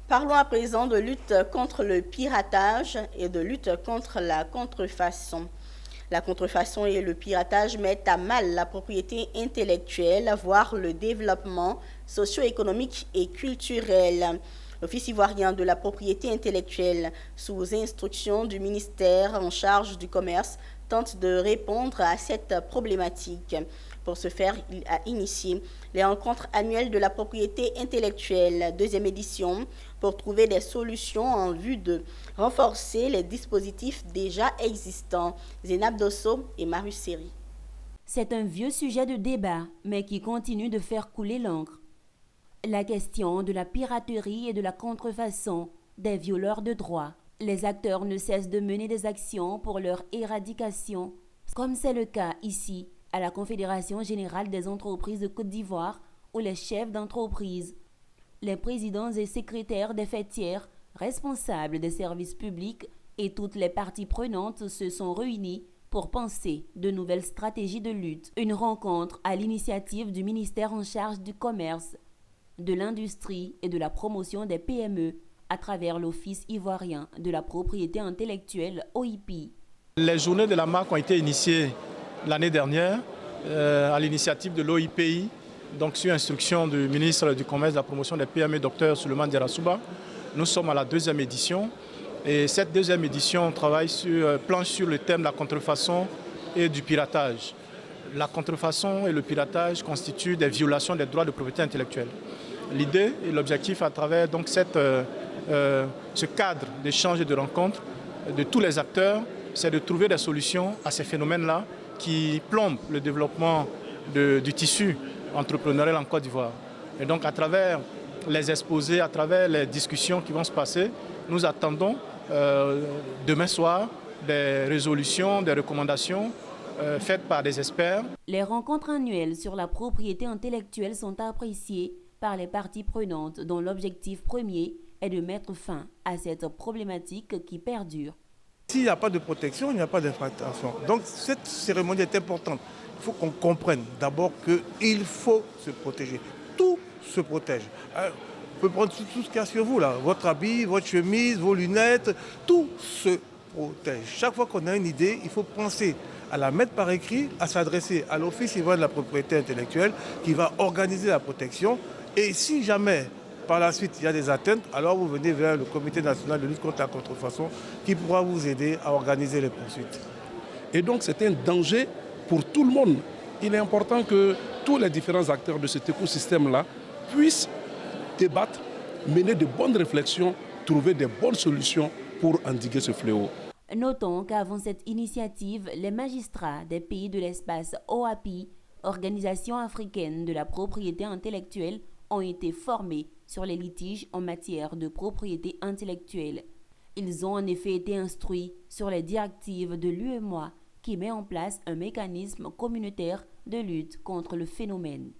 Parlons à présent de lutte contre le piratage et de lutte contre la contrefaçon. La contrefaçon et le piratage mettent à mal la propriété intellectuelle, voire le développement socio-économique et culturel. L'Office ivoirien de la propriété intellectuelle, sous instruction du ministère en charge du commerce, tente de répondre à cette problématique. Pour ce faire, il a initié les rencontres annuelles de la propriété intellectuelle, deuxième édition, pour trouver des solutions en vue de renforcer les dispositifs déjà existants. Zénab Dosso et Marius Seri. C'est un vieux sujet de débat, mais qui continue de faire couler l'encre. La question de la piraterie et de la contrefaçon des violeurs de droits. Les acteurs ne cessent de mener des actions pour leur éradication, comme c'est le cas ici, à la Confédération générale des entreprises de Côte d'Ivoire, où les chefs d'entreprise, les présidents et secrétaires des fêtières, responsables des services publics et toutes les parties prenantes se sont réunis pour penser de nouvelles stratégies de lutte. Une rencontre à l'initiative du ministère en charge du commerce, de l'industrie et de la promotion des PME à travers l'Office ivoirien de la propriété intellectuelle OIP. Les journées de la marque ont été initiées l'année dernière à l'initiative de l'OIPI, donc sur instruction du ministre du Commerce et de la promotion des PME, Dr Souleymane Diarra-Souba. Nous sommes à la deuxième édition et cette deuxième édition planche sur le thème de la contrefaçon et du piratage. La contrefaçon et le piratage constituent des violations des droits de propriété intellectuelle. L'idée et l'objectif à travers donc ce cadre d'échange et de rencontre de tous les acteurs, c'est de trouver des solutions à ces phénomènes-là qui plombent le développement du tissu entrepreneurial en Côte d'Ivoire. Et donc à travers les exposés, à travers les discussions qui vont se passer, nous attendons demain soir des résolutions, des recommandations faites par des experts. Les rencontres annuelles sur la propriété intellectuelle sont appréciées par les parties prenantes dont l'objectif premier est de mettre fin à cette problématique qui perdure. S'il n'y a pas de protection, il n'y a pas d'infraction. Donc cette cérémonie est importante. Il faut qu'on comprenne d'abord qu'il faut se protéger. Tout se protège. Vous pouvez prendre tout ce qu'il y a sur vous, là. Votre habit, votre chemise, vos lunettes, tout se protège. Chaque fois qu'on a une idée, il faut penser à la mettre par écrit, à s'adresser à l'Office ivoirien de la propriété intellectuelle qui va organiser la protection. Et si jamais, par la suite, il y a des atteintes, alors vous venez vers le Comité national de lutte contre la contrefaçon qui pourra vous aider à organiser les poursuites. Et donc c'est un danger pour tout le monde. Il est important que tous les différents acteurs de cet écosystème-là puissent débattre, mener de bonnes réflexions, trouver de bonnes solutions pour endiguer ce fléau. Notons qu'avant cette initiative, les magistrats des pays de l'espace OAPI, Organisation africaine de la propriété intellectuelle, ont été formés sur les litiges en matière de propriété intellectuelle. Ils ont en effet été instruits sur les directives de l'UEMOA qui met en place un mécanisme communautaire de lutte contre le phénomène.